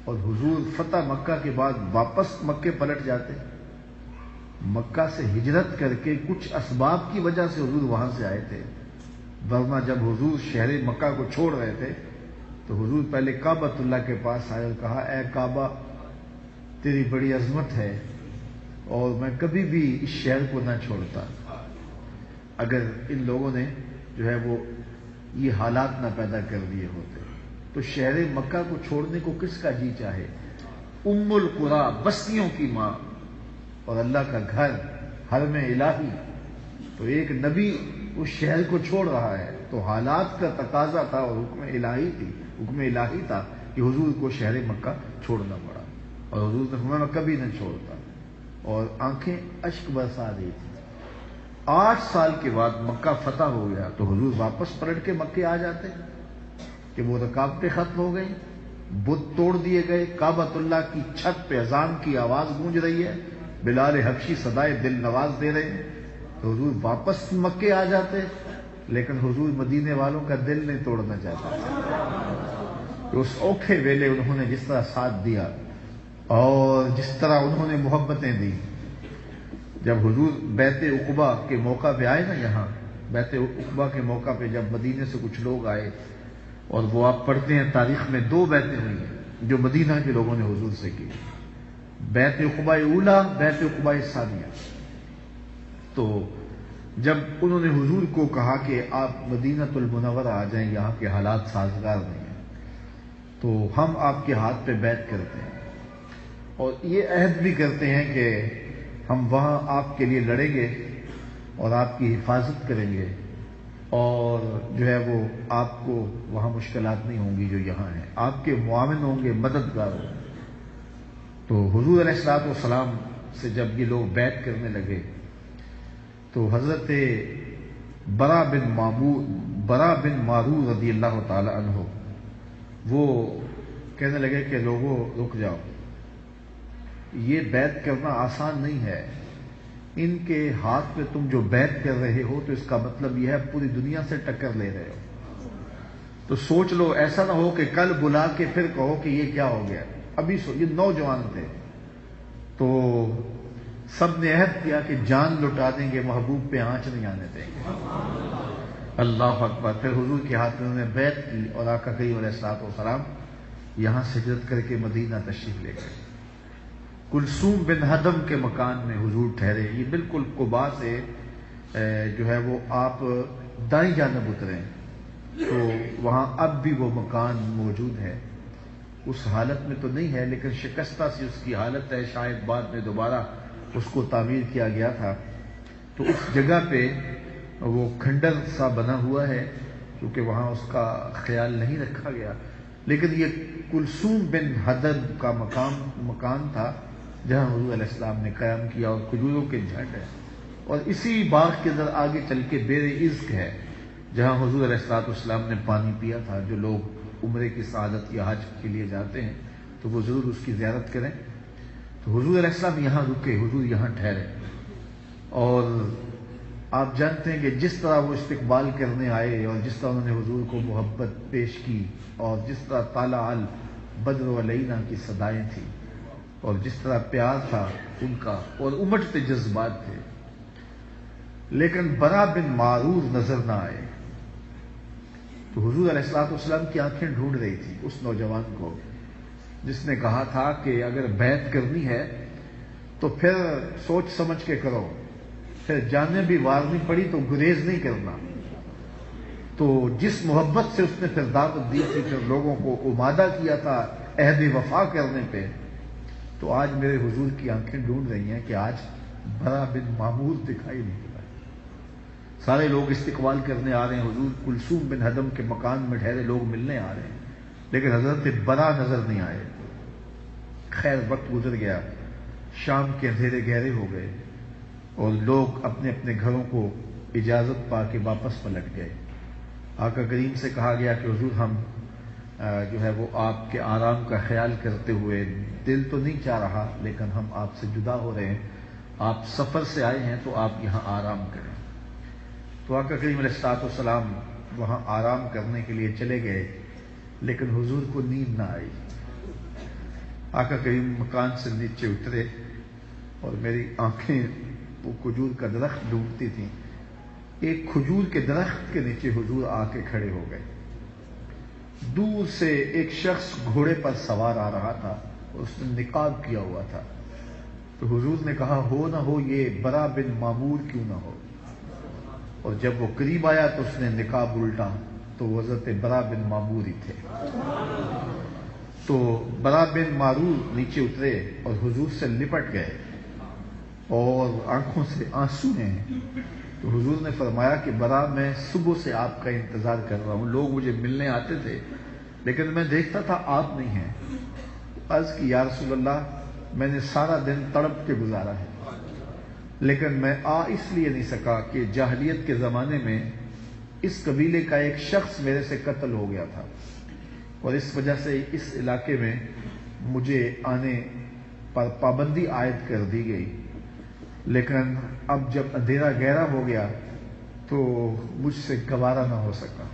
اور حضور فتح مکہ کے بعد واپس مکے پلٹ جاتے. مکہ سے ہجرت کر کے کچھ اسباب کی وجہ سے حضور وہاں سے آئے تھے، ورنہ جب حضور شہر مکہ کو چھوڑ رہے تھے تو حضور پہلے کعبۃ اللہ کے پاس آئے اور کہا اے کعبہ تیری بڑی عظمت ہے اور میں کبھی بھی اس شہر کو نہ چھوڑتا اگر ان لوگوں نے جو ہے وہ یہ حالات نہ پیدا کر دیے ہوتے. تو شہر مکہ کو چھوڑنے کو کس کا جی چاہے؟ ام القری، بستیوں کی ماں اور اللہ کا گھر، حرم الہی. تو ایک نبی اس شہر کو چھوڑ رہا ہے تو حالات کا تقاضا تھا اور حکم الہی تھا کہ حضور کو شہر مکہ چھوڑنا پڑا. اور حضور نے فرمایا میں کبھی نہ چھوڑتا، اور آنکھیں اشک برسا رہی تھی. 8 سال کے بعد مکہ فتح ہو گیا تو حضور واپس پلٹ کے مکے آ جاتے کہ وہ رکاوٹیں ختم ہو گئیں، بت توڑ دیے گئے، کعبۃ اللہ کی چھت پہ اذان کی آواز گونج رہی ہے، بلال حبشی صدائے دل نواز دے رہے ہیں. تو حضور واپس مکے آ جاتے، لیکن حضور مدینے والوں کا دل نہیں توڑنا چاہتے. کہ اس اوکھے ویلے انہوں نے جس طرح ساتھ دیا اور جس طرح انہوں نے محبتیں دی. جب حضور بیت عقبہ کے موقع پہ آئے نا، یہاں بیت عقبہ کے موقع پہ جب مدینے سے کچھ لوگ آئے، اور وہ آپ پڑھتے ہیں تاریخ میں 2 بیعتیں ہوئی ہیں جو مدینہ کے لوگوں نے حضور سے کی، بیت عقبہ اولا، بیت عقبہ ثانیہ. تو جب انہوں نے حضور کو کہا کہ آپ مدینہ المنورہ آ جائیں، یہاں کے حالات سازگار نہیں ہیں، تو ہم آپ کے ہاتھ پہ بیعت کرتے ہیں اور یہ عہد بھی کرتے ہیں کہ ہم وہاں آپ کے لیے لڑیں گے اور آپ کی حفاظت کریں گے، اور جو ہے وہ آپ کو وہاں مشکلات نہیں ہوں گی جو یہاں ہیں، آپ کے معاون ہوں گے، مددگار ہوں گے. تو حضور علیہ الصلوۃ والسلام سے جب یہ لوگ بیعت کرنے لگے تو حضرت برا بن معرور رضی اللہ تعالی عنہ وہ کہنے لگے کہ لوگوں رک جاؤ، یہ بیعت کرنا آسان نہیں ہے. ان کے ہاتھ میں تم جو بیعت کر رہے ہو تو اس کا مطلب یہ ہے پوری دنیا سے ٹکر لے رہے ہو. تو سوچ لو، ایسا نہ ہو کہ کل بلا کے پھر کہو کہ یہ کیا ہو گیا. ابھی یہ نوجوان تھے تو سب نے عہد کیا کہ جان لٹا دیں گے، محبوب پہ آنچ نہیں آنے دیں گے. اللہ اکبر. پھر حضور کے ہاتھ میں انہوں نے بیعت کی اور آقا کریم علیہ الصلوۃ والسلام یہاں سے ہجرت کر کے مدینہ تشریف لے گئے. کلثوم بن ہدم کے مکان میں حضور ٹھہرے. یہ بالکل قباء سے جو ہے وہ آپ دائیں جانب اتریں تو وہاں اب بھی وہ مکان موجود ہے. اس حالت میں تو نہیں ہے لیکن شکستہ سی اس کی حالت ہے، شاید بعد میں دوبارہ اس کو تعمیر کیا گیا تھا. تو اس جگہ پہ وہ کھنڈر سا بنا ہوا ہے کیونکہ وہاں اس کا خیال نہیں رکھا گیا. لیکن یہ کلثوم بن ہدم کا مکان تھا جہاں حضور علیہ السلام نے قیام کیا، اور کھجوروں کے جھنڈ ہے. اور اسی باغ کے اندر آگے چل کے بیر عزق ہے جہاں حضور علیہ السلام نے پانی پیا تھا. جو لوگ عمرے کی سعادت یا حج کے لیے جاتے ہیں تو وہ ضرور اس کی زیارت کریں. تو حضور علیہ السلام یہاں رکے، حضور یہاں ٹھہرے. اور آپ جانتے ہیں کہ جس طرح وہ استقبال کرنے آئے اور جس طرح انہوں نے حضور کو محبت پیش کی اور جس طرح طالع البدر علینا کی صدائیں تھیں اور جس طرح پیار تھا ان کا اور امٹتے جذبات تھے، لیکن برا بن معرور نظر نہ آئے. تو حضور علیہ الصلوۃ والسلام کی آنکھیں ڈھونڈ رہی تھی اس نوجوان کو جس نے کہا تھا کہ اگر بیعت کرنی ہے تو پھر سوچ سمجھ کے کرو، پھر جانیں بھی وارنی پڑی تو گریز نہیں کرنا. تو جس محبت سے اس نے پھر دعوت دی تھی، پھر لوگوں کو آمادہ کیا تھا عہد وفا کرنے پہ، تو آج میرے حضور کی آنکھیں ڈھونڈ رہی ہیں کہ آج برا بن معمور دکھائی نہیں پڑا. سارے لوگ استقبال کرنے آ رہے ہیں، حضور کلثوم بن ہدم کے مکان میں ٹھہرے لوگ ملنے آ رہے ہیں، لیکن حضرت برا نظر نہیں آئے. خیر وقت گزر گیا، شام کے اندھیرے گہرے ہو گئے اور لوگ اپنے اپنے گھروں کو اجازت پا کے واپس پلٹ گئے. آقا کریم سے کہا گیا کہ حضور ہم جو ہے وہ آپ کے آرام کا خیال کرتے ہوئے، دل تو نہیں چاہ رہا لیکن ہم آپ سے جدا ہو رہے ہیں، آپ سفر سے آئے ہیں تو آپ یہاں آرام کریں. تو آقا کریم علیہ الصلوۃ والسلام وہاں آرام کرنے کے لیے چلے گئے، لیکن حضور کو نیند نہ آئی. آقا کریم مکان سے نیچے اترے اور میری آنکھیں وہ کھجور کا درخت ڈھونڈتی تھیں. ایک کھجور کے درخت کے نیچے حضور آ کے کھڑے ہو گئے. دور سے ایک شخص گھوڑے پر سوار آ رہا تھا اور اس نے نقاب کیا ہوا تھا. تو حضور نے کہا ہو نہ ہو یہ برا بن معمور کیوں نہ ہو. اور جب وہ قریب آیا تو اس نے نقاب الٹا تو وہ حضرت برا بن معمور ہی تھے. تو برا بن معمور نیچے اترے اور حضور سے لپٹ گئے اور آنکھوں سے آنسو ہیں. تو حضور نے فرمایا کہ برا میں صبح سے آپ کا انتظار کر رہا ہوں. لوگ مجھے ملنے آتے تھے لیکن میں دیکھتا تھا آپ نہیں ہیں. عرض کی یا رسول اللہ میں نے سارا دن تڑپ کے گزارا ہے لیکن میں آ اس لیے نہیں سکا کہ جاہلیت کے زمانے میں اس قبیلے کا ایک شخص میرے سے قتل ہو گیا تھا اور اس وجہ سے اس علاقے میں مجھے آنے پر پابندی عائد کر دی گئی. لیکن اب جب اندھیرا گہرا ہو گیا تو مجھ سے گوارا نہ ہو سکا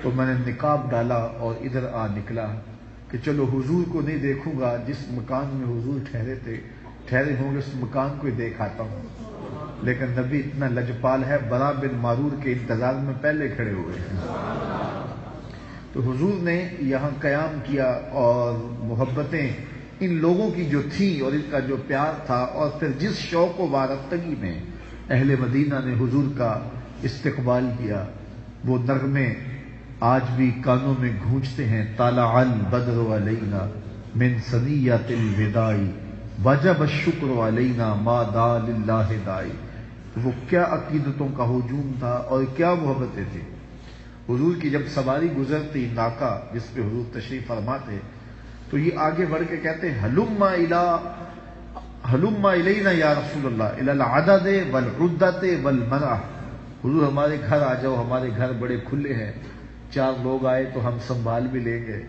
تو میں نے نقاب ڈالا اور ادھر آ نکلا کہ چلو حضور کو نہیں دیکھوں گا جس مکان میں حضور ٹھہرے ہوں گے اس مکان کو ہی دیکھ آتا ہوں. لیکن نبی اتنا لجپال ہے برا بن معرور کے انتظار میں پہلے کھڑے ہوئے ہیں. تو حضور نے یہاں قیام کیا اور محبتیں ان لوگوں کی جو تھی اور ان کا جو پیار تھا اور پھر جس شوق و وارفتگی میں اہل مدینہ نے حضور کا استقبال کیا وہ نغمے آج بھی کانوں میں گونجتے ہیں. طالع البدر علینا من ثنیۃ الوداع وجب الشکر علینا ما دا للہ داعی. وہ کیا عقیدتوں کا ہجوم تھا اور کیا محبتیں تھیں. حضور کی جب سواری گزرتی ناکا جس پہ حضور تشریف فرما تھے تو یہ آگے بڑھ کے کہتے ہیں ہلما الینا یا رسول اللہ الی العدد والعدۃ والمنع. حضور ہمارے گھر آ جاؤ, ہمارے گھر بڑے کھلے ہیں, 4 لوگ آئے تو ہم سنبھال بھی لیں گے,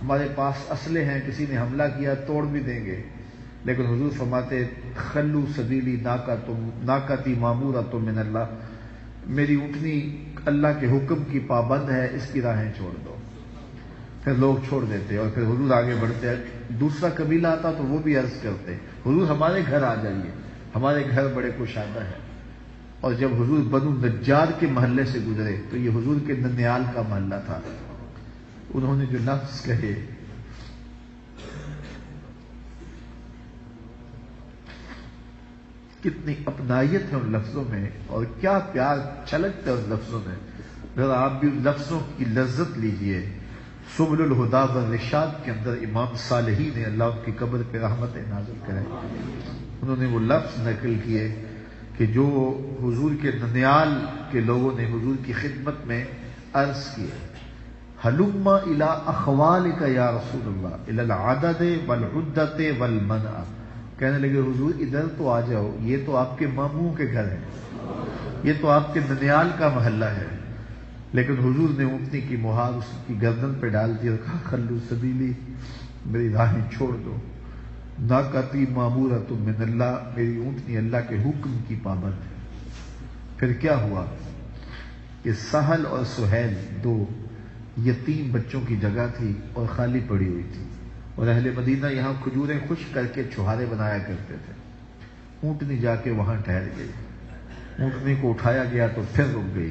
ہمارے پاس اسلحے ہیں, کسی نے حملہ کیا توڑ بھی دیں گے. لیکن حضور فرماتے خلو سبیلی ناقتی معمورۃ من اللہ, میری اونٹنی اللہ کے حکم کی پابند ہے, اس کی راہیں چھوڑ دو. پھر لوگ چھوڑ دیتے اور پھر حضور آگے بڑھتے. دوسرا قبیلہ آتا تو وہ بھی عرض کرتے حضور ہمارے گھر آ جائیے, ہمارے گھر بڑے کشادہ ہیں. اور جب حضور بنو نجار کے محلے سے گزرے تو یہ حضور کے ننیال کا محلہ تھا. انہوں نے جو لفظ کہے کتنی اپنائیت ہے ان لفظوں میں اور کیا پیار چھلکتا ہے ان لفظوں میں. ذرا آپ بھی ان لفظوں کی لذت لیجئے. سبل الہدا والرشاد کے اندر امام صالحی نے اللہ ان کی قبر پہ رحمت نازل کرے, انہوں نے وہ لفظ نقل کیے کہ جو حضور کے ننیال کے لوگوں نے حضور کی خدمت میں عرض کیے ہلم الی اخوالک یا رسول اللہ الی العدد والعدۃ والمنع. کہنے لگے حضور ادھر تو آ جاؤ, یہ تو آپ کے ماموں کے گھر ہیں, یہ تو آپ کے ننیال کا محلہ ہے. لیکن حضور نے اونٹنی کی مہار اس کی گردن پہ ڈال دی اور کہا خلو سبیلی, میری راہیں چھوڑ دو. ناقتی معمورۃ من اللہ, میری اونٹنی اللہ کے حکم کی پابند ہے. پھر کیا ہوا کہ سہل اور سہیل 2 یتیم بچوں کی جگہ تھی اور خالی پڑی ہوئی تھی اور اہل مدینہ یہاں کھجوریں خشک کر کے چھہارے بنایا کرتے تھے. اونٹنی جا کے وہاں ٹھہر گئی. اونٹنی کو اٹھایا گیا تو پھر رک گئی,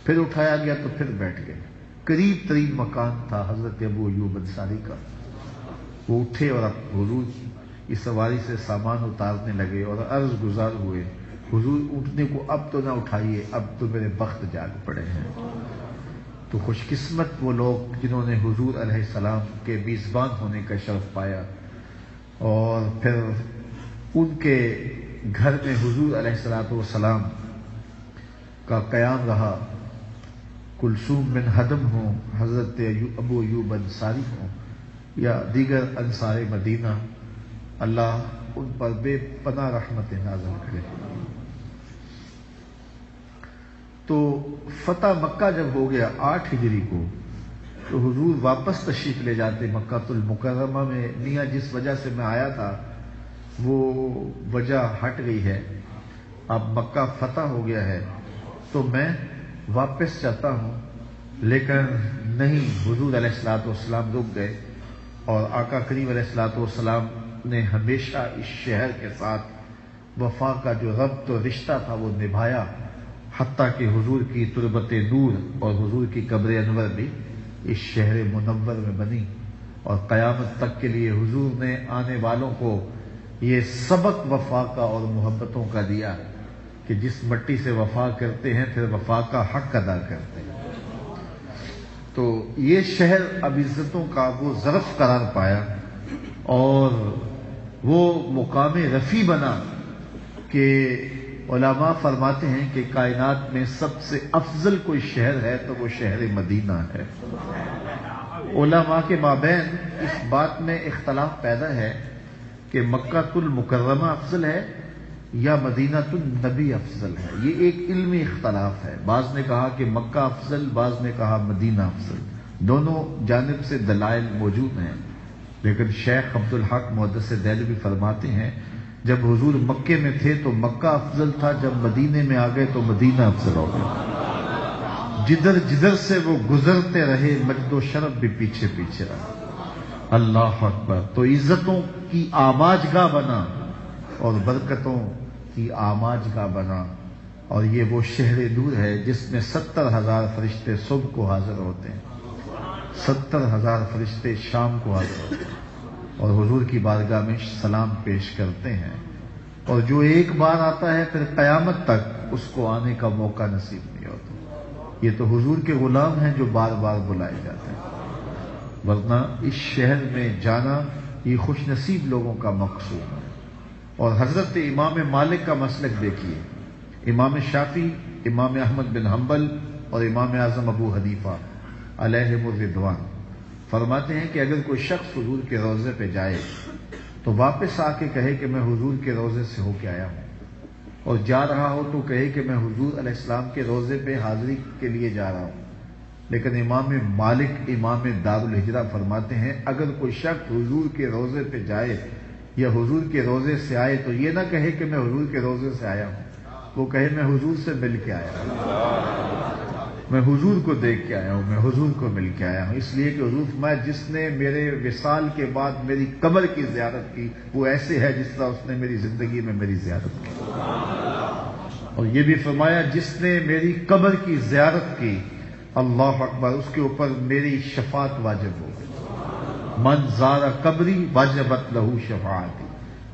پھر اٹھایا گیا تو پھر بیٹھ گئے. قریب ترین مکان تھا حضرت ابو ایوب انصاری کا. وہ اٹھے اور اب حضور کی سواری سے سامان اتارنے لگے اور عرض گزار ہوئے حضور اونٹنے کو اب تو نہ اٹھائیے, اب تو میرے بخت جاگ پڑے ہیں. تو خوش قسمت وہ لوگ جنہوں نے حضور علیہ السلام کے میزبان ہونے کا شرف پایا اور پھر ان کے گھر میں حضور علیہ السلام کا قیام رہا. کلثوم بن حدم ہوں, حضرت ابو ایوب انصاری ہوں یا دیگر انصار مدینہ, اللہ ان پر بے پناہ رحمت نازل کرے. تو فتح مکہ جب ہو گیا 8 ہجری کو تو حضور واپس تشریف لے جاتے مکہ المکرمہ میں. میاں جس وجہ سے میں آیا تھا وہ وجہ ہٹ گئی ہے, اب مکہ فتح ہو گیا ہے تو میں واپس چاہتا ہوں. لیکن نہیں, حضور علیہ الصلوۃ والسلام رک گئے اور آقا کریم علیہ الصلوۃ والسلام نے ہمیشہ اس شہر کے ساتھ وفا کا جو ربط و رشتہ تھا وہ نبھایا، حتیٰ کہ حضور کی تربت نور اور حضور کی قبر انور بھی اس شہر منور میں بنی، اور قیامت تک کے لیے حضور نے آنے والوں کو یہ سبق وفا کا اور محبتوں کا دیا کہ جس مٹی سے وفا کرتے ہیں پھر وفا کا حق ادا کرتے ہیں۔ تو یہ شہر اب عزتوں کا وہ ظرف قرار پایا اور وہ مقام رفیع بنا کہ علماء فرماتے ہیں کہ کائنات میں سب سے افضل کوئی شہر ہے تو وہ شہر مدینہ ہے۔ علماء کے مابین اس بات میں اختلاف پیدا ہے کہ مکہ المکرمہ افضل ہے یا مدینہ النبی افضل ہے۔ یہ ایک علمی اختلاف ہے، بعض نے کہا کہ مکہ افضل، بعض نے کہا مدینہ افضل، دونوں جانب سے دلائل موجود ہیں، لیکن شیخ عبدالحق محدث دہلوی فرماتے ہیں جب حضور مکے میں تھے تو مکہ افضل تھا، جب مدینے میں آ گئے تو مدینہ افضل ہو گیا۔ جدھر جدھر سے وہ گزرتے رہے مجد و شرف بھی پیچھے پیچھے رہا۔ اللہ اکبر۔ تو عزتوں کی آماج گاہ بنا اور برکتوں کی آماج گاہ بنا، اور یہ وہ شہر نور ہے جس میں 70,000 فرشتے صبح کو حاضر ہوتے ہیں، 70,000 فرشتے شام کو حاضر ہوتے ہیں اور حضور کی بارگاہ میں سلام پیش کرتے ہیں، اور جو ایک بار آتا ہے پھر قیامت تک اس کو آنے کا موقع نصیب نہیں ہوتا۔ یہ تو حضور کے غلام ہیں جو بار بار بلائے جاتے ہیں، ورنہ اس شہر میں جانا یہ خوش نصیب لوگوں کا مقصود ہے۔ اور حضرت امام مالک کا مسلک دیکھیے، امام شافعی، امام احمد بن حنبل اور امام اعظم ابو حنیفہ علیہم الرضوان فرماتے ہیں کہ اگر کوئی شخص حضور کے روضے پہ جائے تو واپس آ کے کہے کہ میں حضور کے روضے سے ہو کے آیا ہوں، اور جا رہا ہو تو کہے کہ میں حضور علیہ السلام کے روضے پہ حاضری کے لیے جا رہا ہوں۔ لیکن امام مالک امام دار الہجرہ فرماتے ہیں اگر کوئی شخص حضور کے روضے پہ جائے یا حضور کے روضے سے آئے تو یہ نہ کہے کہ میں حضور کے روضے سے آیا ہوں، وہ کہے میں حضور سے مل کے آیا ہوں، میں حضور کو دیکھ کے آیا ہوں، میں حضور کو مل کے آیا ہوں۔ اس لیے کہ حضور فرمایا جس نے میرے وصال کے بعد میری قبر کی زیارت کی وہ ایسے ہے جس طرح اس نے میری زندگی میں میری زیارت کی، اور یہ بھی فرمایا جس نے میری قبر کی زیارت کی اللہ اکبر اس کے اوپر میری شفاعت واجب ہو گئی، من زار قبری واجبت لہو شفاعتی،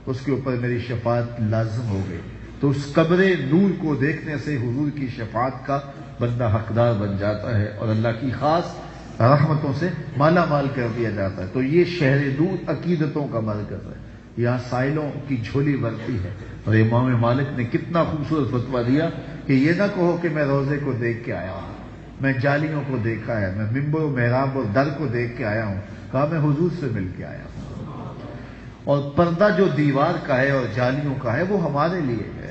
اس کے اوپر میری شفاعت لازم ہو گئی۔ تو اس قبر نور کو دیکھنے سے حضور کی شفاعت کا بندہ حقدار بن جاتا ہے اور اللہ کی خاص رحمتوں سے مالا مال کر دیا جاتا ہے۔ تو یہ شہر نور عقیدتوں کا مرکز ہے، یہاں سائلوں کی جھولی بھرتی ہے، اور امام مالک نے کتنا خوبصورت فتویٰ دیا کہ یہ نہ کہو کہ میں روزے کو دیکھ کے آیا ہوں، میں جالیوں کو دیکھا ہے، میں ممبر و محراب اور در کو دیکھ کے آیا ہوں، کہا میں حضور سے مل کے آیا ہوں۔ اور پردہ جو دیوار کا ہے اور جالیوں کا ہے وہ ہمارے لیے ہے،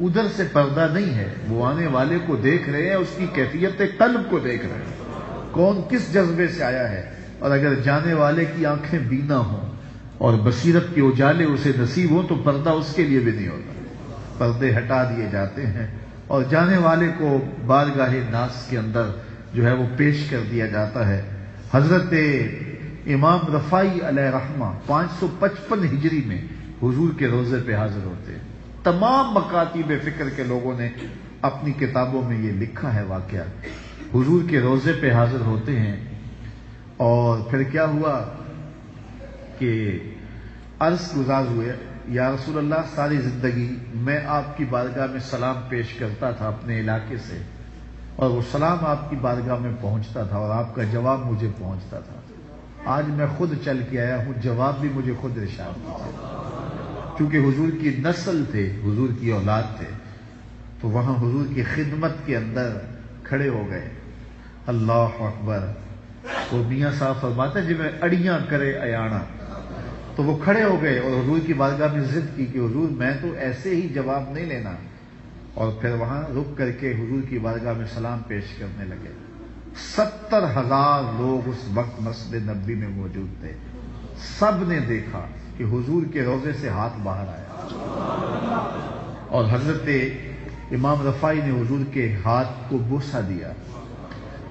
ادھر سے پردہ نہیں ہے، وہ آنے والے کو دیکھ رہے ہیں، اس کی کیفیت قلب کو دیکھ رہے ہیں، کون کس جذبے سے آیا ہے۔ اور اگر جانے والے کی آنکھیں بینا ہوں اور بصیرت کے اجالے اسے نصیب ہوں تو پردہ اس کے لیے بھی نہیں ہوتا، پردے ہٹا دیے جاتے ہیں اور جانے والے کو بارگاہ ناز کے اندر جو ہے وہ پیش کر دیا جاتا ہے۔ حضرت امام رفاعی علیہ رحمہ 555 ہجری میں حضور کے روضے پہ حاضر ہوتے ہیں۔ تمام مکاتب فکر کے لوگوں نے اپنی کتابوں میں یہ لکھا ہے واقعہ، حضور کے روضے پہ حاضر ہوتے ہیں، اور پھر کیا ہوا کہ عرض گزار ہوئے یا رسول اللہ ساری زندگی میں آپ کی بارگاہ میں سلام پیش کرتا تھا اپنے علاقے سے، اور وہ سلام آپ کی بارگاہ میں پہنچتا تھا اور آپ کا جواب مجھے پہنچتا تھا، آج میں خود چل کے آیا ہوں، جواب بھی مجھے خود ارشاد کیجیے۔ چونکہ حضور کی نسل تھے، حضور کی اولاد تھے، تو وہاں حضور کی خدمت کے اندر کھڑے ہو گئے۔ اللہ اکبر۔ وہ میاں صاحب فرماتے ہیں جی میں اڑیاں کرے ایانا، تو وہ کھڑے ہو گئے اور حضور کی بارگاہ میں ضد کی کہ حضور میں تو ایسے ہی جواب نہیں لینا، اور پھر وہاں رک کر کے حضور کی بارگاہ میں سلام پیش کرنے لگے۔ 70,000 لوگ اس وقت مسجد نبوی میں موجود تھے، سب نے دیکھا کہ حضور کے روضے سے ہاتھ باہر آیا، اور حضرت امام رفاعی نے حضور کے ہاتھ کو بوسہ دیا۔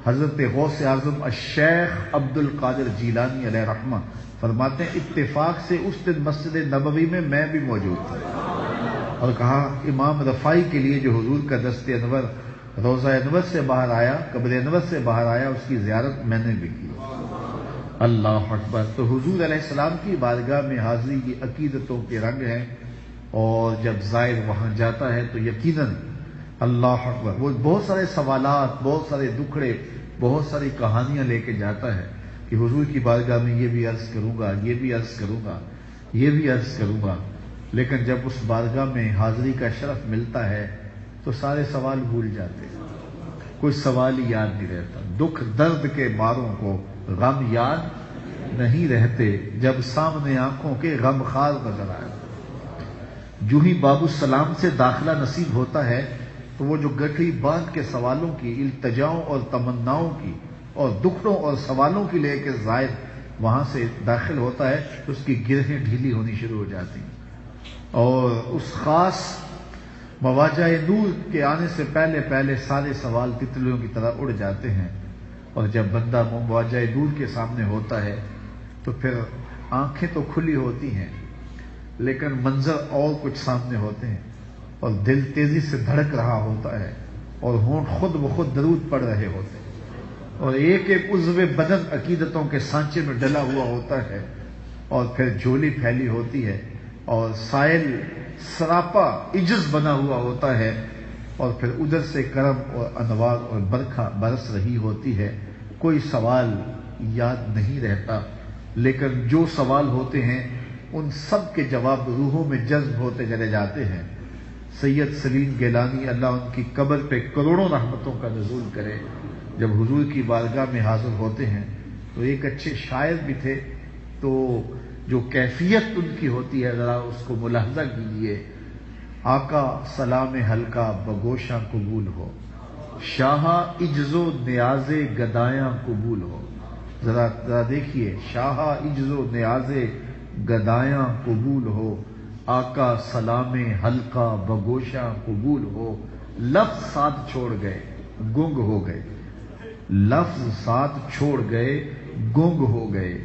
حضرت غوث اعظم الشیخ عبد القادر جیلانی علیہ رحمہ فرماتے ہیں اتفاق سے اس دن مسجد نبوی میں بھی موجود تھا، اور کہا امام رفاعی کے لیے جو حضور کا دست انور روضہ انور سے باہر آیا، قبر انور سے باہر آیا، اس کی زیارت میں نے بھی کی۔ اللہ اکبر۔ تو حضور علیہ السلام کی بارگاہ میں حاضری کی عقیدتوں کے رنگ ہیں، اور جب زائر وہاں جاتا ہے تو یقیناً اللہ اکبر وہ بہت سارے سوالات، بہت سارے دکھڑے، بہت ساری کہانیاں لے کے جاتا ہے کہ حضور کی بارگاہ میں یہ بھی عرض کروں گا، یہ بھی عرض کروں گا، یہ بھی عرض کروں گا، لیکن جب اس بارگاہ میں حاضری کا شرف ملتا ہے تو سارے سوال بھول جاتے ہیں، کوئی سوال ہی یاد نہیں رہتا۔ دکھ درد کے ماروں کو غم یاد نہیں رہتے، جب سامنے آنکھوں کے غم خار نظر آئے۔ جو ہی باب السلام سے داخلہ نصیب ہوتا ہے تو وہ جو گٹھڑی باندھ کے سوالوں کی، التجاؤں اور تمناؤں کی اور دکھڑوں اور سوالوں کی لے کے زائر وہاں سے داخل ہوتا ہے تو اس کی گرہیں ڈھیلی ہونی شروع ہو جاتی ہیں، اور اس خاص مواجہ نور کے آنے سے پہلے سارے سوال تتلیوں کی طرح اڑ جاتے ہیں، اور جب بندہ مواجہ نور کے سامنے ہوتا ہے تو پھر آنکھیں تو کھلی ہوتی ہیں لیکن منظر اور کچھ سامنے ہوتے ہیں، اور دل تیزی سے دھڑک رہا ہوتا ہے، اور ہونٹ خود بخود درود پڑھ رہے ہوتے ہیں، اور ایک ایک عضو بدن عقیدتوں کے سانچے میں ڈلا ہوا ہوتا ہے، اور پھر جھولی پھیلی ہوتی ہے، اور سائل سراپا عجز بنا ہوا ہوتا ہے، اور پھر ادھر سے کرم اور انوار اور برکھا برس رہی ہوتی ہے۔ کوئی سوال یاد نہیں رہتا، لیکن جو سوال ہوتے ہیں ان سب کے جواب روحوں میں جذب ہوتے چلے جاتے ہیں۔ سید سلیم گیلانی اللہ ان کی قبر پہ کروڑوں رحمتوں کا نزول کرے، جب حضور کی بارگاہ میں حاضر ہوتے ہیں تو ایک اچھے شاعر بھی تھے، تو جو کیفیت ان کی ہوتی ہے ذرا اس کو ملاحظہ کیجیے۔ آقا سلام حلقہ بگوشاں قبول ہو، شاہ عجز و نیاز گدایاں قبول ہو۔ ذرا دیکھیے، شاہ عجز و نیاز گدایاں قبول ہو، آقا سلام حلقہ بگوشاں قبول ہو۔ لفظ ساتھ چھوڑ گئے گنگ ہو گئے، لفظ ساتھ چھوڑ گئے گنگ ہو گئے،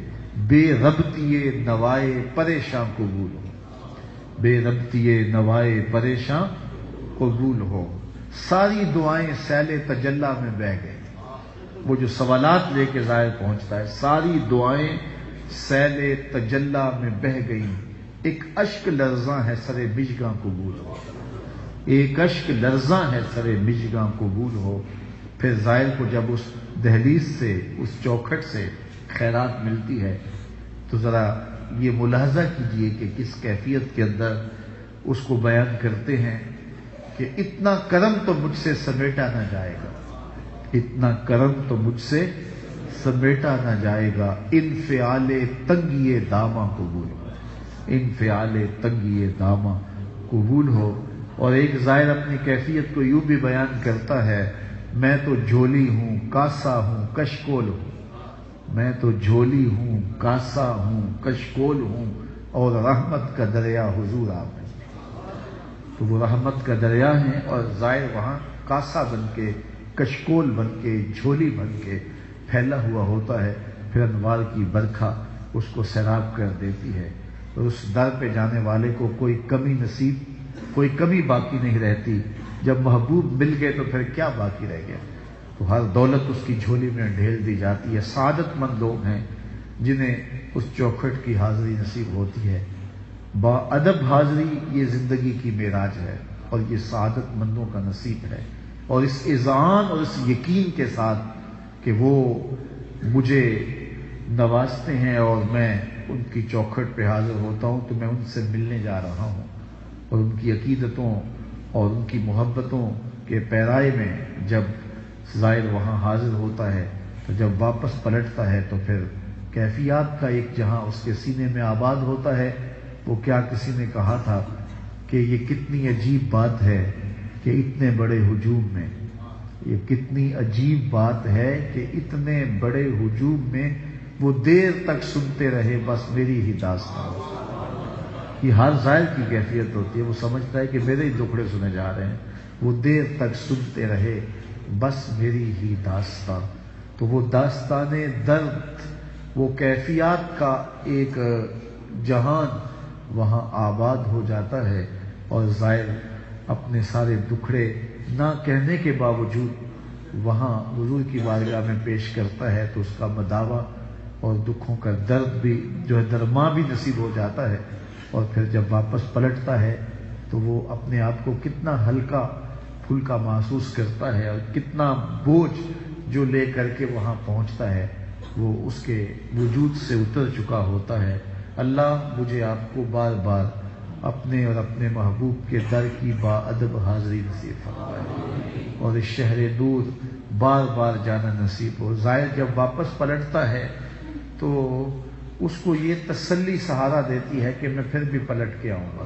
بے ربطیے نوائے پریشاں قبول ہو، بے ربطیے نوائے پریشاں قبول ہو۔ ساری دعائیں سیل تجلی میں بہہ گئی۔ وہ جو سوالات لے کے ظاہر پہنچتا ہے، ساری دعائیں سیل تجلی میں بہہ گئیں، ایک اشک لرزاں ہے سر مژگاں قبول ہو، ایک اشک لرزاں ہے سر مژگاں قبول ہو۔ پھر زائر کو جب اس دہلیز سے، اس چوکھٹ سے خیرات ملتی ہے تو ذرا یہ ملاحظہ کیجئے کہ کس کیفیت کے اندر اس کو بیان کرتے ہیں کہ اتنا کرم تو مجھ سے سمیٹا نہ جائے گا، اتنا کرم تو مجھ سے سمیٹا نہ جائے گا، انفعال تنگی داماں قبول ہو، انفعال تنگی داماں قبول ہو۔ اور ایک زائر اپنی کیفیت کو یوں بھی بیان کرتا ہے، میں تو جھولی ہوں کاسا ہوں کشکول ہوں، میں تو جھولی ہوں کاسا ہوں کشکول ہوں، اور رحمت کا دریا حضور آپ ہیں۔ تو وہ رحمت کا دریا ہیں، اور زائر وہاں کاسا بن کے، کشکول بن کے، جھولی بن کے پھیلا ہوا ہوتا ہے۔ پھر انوار کی برکھا اس کو سیراب کر دیتی ہے، اور اس در پہ جانے والے کو کوئی کمی نصیب، کوئی کمی باقی نہیں رہتی۔ جب محبوب مل گئے تو پھر کیا باقی رہ گیا؟ تو ہر دولت اس کی جھولی میں ڈھیل دی جاتی ہے۔ سعادت مند لوگ ہیں جنہیں اس چوکھٹ کی حاضری نصیب ہوتی ہے۔ با ادب حاضری یہ زندگی کی معراج ہے، اور یہ سعادت مندوں کا نصیب ہے۔ اور اس اذعان اور اس یقین کے ساتھ کہ وہ مجھے نوازتے ہیں اور میں ان کی چوکھٹ پہ حاضر ہوتا ہوں، تو میں ان سے ملنے جا رہا ہوں، اور ان کی عقیدتوں اور ان کی محبتوں کے پیرائے میں جب زائر وہاں حاضر ہوتا ہے تو جب واپس پلٹتا ہے تو پھر کیفیات کا ایک جہاں اس کے سینے میں آباد ہوتا ہے۔ وہ کیا کسی نے کہا تھا کہ یہ کتنی عجیب بات ہے کہ اتنے بڑے ہجوم میں، یہ کتنی عجیب بات ہے کہ اتنے بڑے ہجوم میں وہ دیر تک سنتے رہے بس میری ہی داستان۔ یہ ہر زائر کی کیفیت ہوتی ہے، وہ سمجھتا ہے کہ میرے ہی دکھڑے سنے جا رہے ہیں، وہ دیر تک سنتے رہے بس میری ہی داستان۔ تو وہ داستان درد، وہ کیفیات کا ایک جہان وہاں آباد ہو جاتا ہے، اور زائر اپنے سارے دکھڑے نہ کہنے کے باوجود وہاں حضور کی بارگاہ میں پیش کرتا ہے، تو اس کا مداوع اور دکھوں کا درد بھی جو ہے درما بھی نصیب ہو جاتا ہے، اور پھر جب واپس پلٹتا ہے تو وہ اپنے آپ کو کتنا ہلکا پھلکا محسوس کرتا ہے، اور کتنا بوجھ جو لے کر کے وہاں پہنچتا ہے وہ اس کے وجود سے اتر چکا ہوتا ہے۔ اللہ مجھے آپ کو بار بار اپنے اور اپنے محبوب کے در کی با ادب حاضری نصیب فرمائے، اور اس شہر نور بار بار جانا نصیب ہو۔ زائر جب واپس پلٹتا ہے تو اس کو یہ تسلی سہارا دیتی ہے کہ میں پھر بھی پلٹ کے آؤں گا،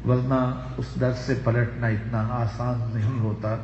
ورنہ اس در سے پلٹنا اتنا آسان نہیں ہوتا۔